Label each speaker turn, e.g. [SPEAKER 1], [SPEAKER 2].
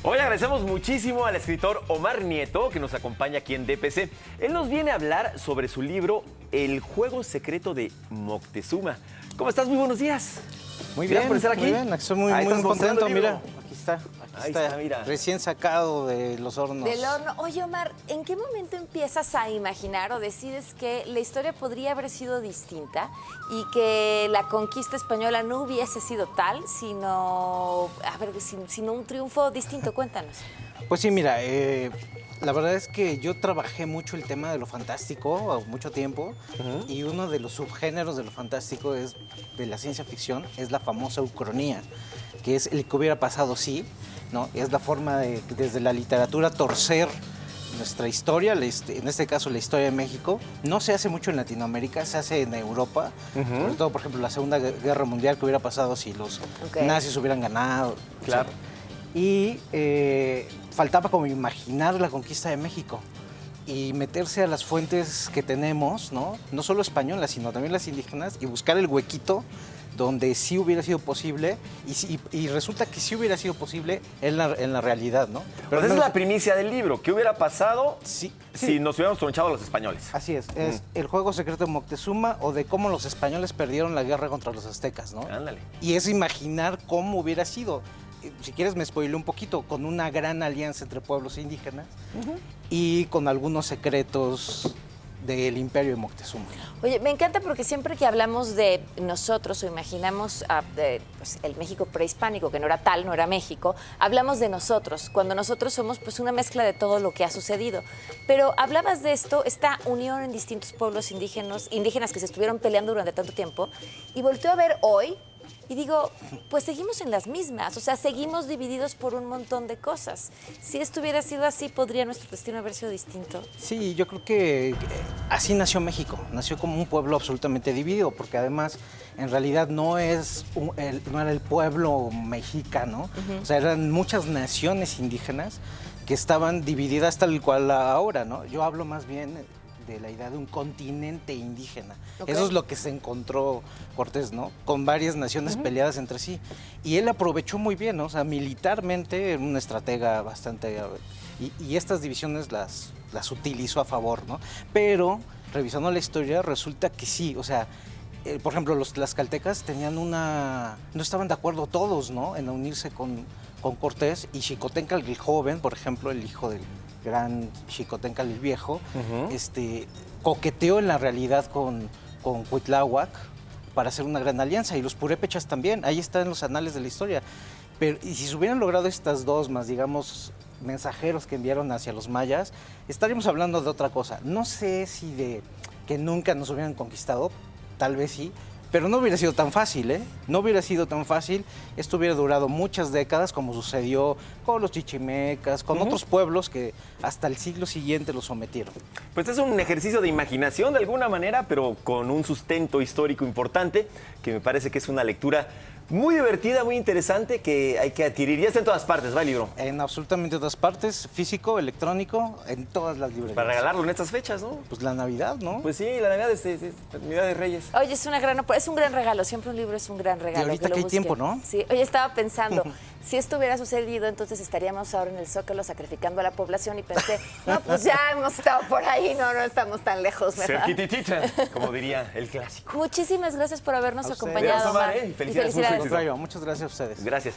[SPEAKER 1] Hoy agradecemos muchísimo al escritor Omar Nieto, que nos acompaña aquí en DPC. Él nos viene a hablar sobre su libro El juego secreto de Moctezuma. ¿Cómo estás? Muy buenos días.
[SPEAKER 2] Muy bien,
[SPEAKER 1] Gracias por estar aquí.
[SPEAKER 2] muy bien. Estoy muy contento. Mira, aquí está.
[SPEAKER 1] Ahí está, mira.
[SPEAKER 2] Recién sacado de los hornos.
[SPEAKER 3] Del horno. Oye, Omar, ¿en qué momento empiezas a imaginar o decides que la historia podría haber sido distinta y que la conquista española no hubiese sido tal, sino un triunfo distinto? Cuéntanos.
[SPEAKER 2] Pues sí, mira, la verdad es que yo trabajé mucho el tema de lo fantástico mucho tiempo y uno de los subgéneros de lo fantástico de la ciencia ficción es la famosa ucronía, que es el que hubiera pasado sí, ¿no? Es la forma de, desde la literatura, torcer nuestra historia, en este caso la historia de México. No se hace mucho en Latinoamérica, se hace en Europa, sobre todo, por ejemplo, la Segunda Guerra Mundial, que hubiera pasado si los nazis hubieran ganado.
[SPEAKER 1] Claro.
[SPEAKER 2] Y faltaba como imaginar la conquista de México y meterse a las fuentes que tenemos, ¿no? No solo españolas, sino también las indígenas, y buscar el huequito donde sí hubiera sido posible, y resulta que sí hubiera sido posible en la realidad, ¿no?
[SPEAKER 1] Pero esa es la primicia del libro. ¿Qué hubiera pasado
[SPEAKER 2] si
[SPEAKER 1] nos hubiéramos tronchado a los españoles?
[SPEAKER 2] Así es el juego secreto de Moctezuma, o de cómo los españoles perdieron la guerra contra los aztecas, ¿no?
[SPEAKER 1] Ándale.
[SPEAKER 2] Y es imaginar cómo hubiera sido. Si quieres me spoileo un poquito, con una gran alianza entre pueblos indígenas y con algunos secretos del imperio de Moctezuma.
[SPEAKER 3] Oye, me encanta porque siempre que hablamos de nosotros o imaginamos pues, el México prehispánico, que no era tal, no era México, hablamos de nosotros, cuando nosotros somos pues una mezcla de todo lo que ha sucedido. Pero hablabas de esto, esta unión en distintos pueblos indígenas que se estuvieron peleando durante tanto tiempo, y volteo a ver hoy y digo, pues seguimos en las mismas, o sea, seguimos divididos por un montón de cosas. Si esto hubiera sido así, ¿podría nuestro destino haber sido distinto?
[SPEAKER 2] Sí, yo creo que así nació México, nació como un pueblo absolutamente dividido, porque además en realidad no era el pueblo mexicano, o sea, eran muchas naciones indígenas que estaban divididas tal cual ahora, ¿no? Yo hablo más bien de la idea de un continente indígena. Eso es lo que se encontró Cortés, ¿no? Con varias naciones peleadas entre sí. Y él aprovechó muy bien, ¿no? O sea, militarmente era un estratega bastante... Y estas divisiones las utilizó a favor, ¿no? Pero, revisando la historia, resulta que sí, o sea, por ejemplo, los tlaxcaltecas tenían no estaban de acuerdo todos, ¿no? En unirse con Cortés, y Xicoténcatl el joven, por ejemplo, el hijo del gran Xicoténcatl el viejo, coqueteó en la realidad con Cuitláhuac para hacer una gran alianza, y los purépechas también, ahí está en los anales de la historia. Pero, y si se hubieran logrado estas dos más, digamos, mensajeros que enviaron hacia los mayas, estaríamos hablando de otra cosa. No sé si de que nunca nos hubieran conquistado, tal vez sí, pero no hubiera sido tan fácil, ¿eh? No hubiera sido tan fácil. Esto hubiera durado muchas décadas, como sucedió con los chichimecas, con otros pueblos que hasta el siglo siguiente los sometieron.
[SPEAKER 1] Pues es un ejercicio de imaginación de alguna manera, pero con un sustento histórico importante, que me parece que es una lectura muy divertida, muy interesante, que hay que adquirir. Ya está en todas partes, ¿va el libro?
[SPEAKER 2] En absolutamente todas partes, físico, electrónico, en todas las librerías.
[SPEAKER 1] Para regalarlo en estas fechas, ¿no?
[SPEAKER 2] Pues la Navidad, ¿no?
[SPEAKER 1] Pues sí, la Navidad es Navidad de Reyes.
[SPEAKER 3] Oye, es un gran regalo, siempre un libro es un gran regalo.
[SPEAKER 2] Y ahorita que hay tiempo, ¿no?
[SPEAKER 3] Sí, oye, estaba pensando, si esto hubiera sucedido, entonces estaríamos ahora en el Zócalo sacrificando a la población, y pensé, no, pues ya hemos estado por ahí, no estamos tan lejos, ¿verdad?
[SPEAKER 1] Cerquititita, como diría el clásico.
[SPEAKER 3] Muchísimas gracias por habernos
[SPEAKER 2] A ustedes.
[SPEAKER 3] acompañado,
[SPEAKER 1] Gracias, Omar,
[SPEAKER 3] Omar.
[SPEAKER 1] y felicidades.
[SPEAKER 2] Muchas gracias a ustedes.
[SPEAKER 1] Gracias.